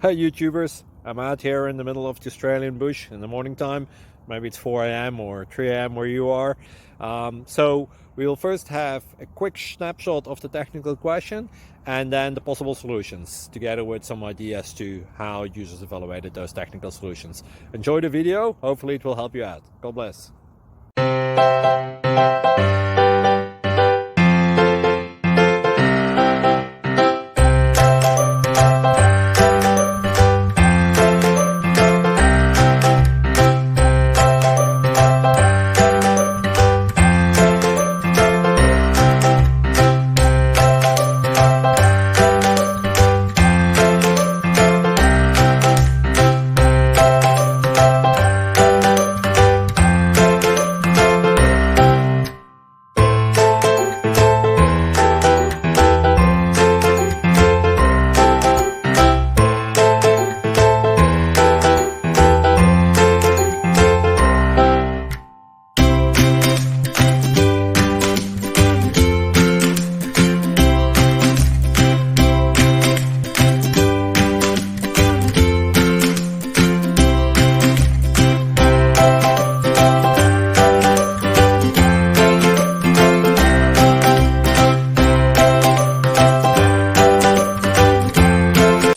Hey YouTubers, I'm out here in the middle of the Australian bush in the morning time. Maybe it's 4 a.m. or 3 a.m. where you are. So we will first have a quick snapshot of the technical question and then the possible solutions, together with some ideas to how users evaluated those technical solutions. Enjoy the video, hopefully it will help you out. God bless.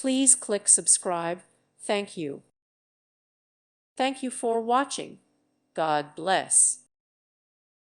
Please click subscribe. Thank you. Thank you for watching. God bless.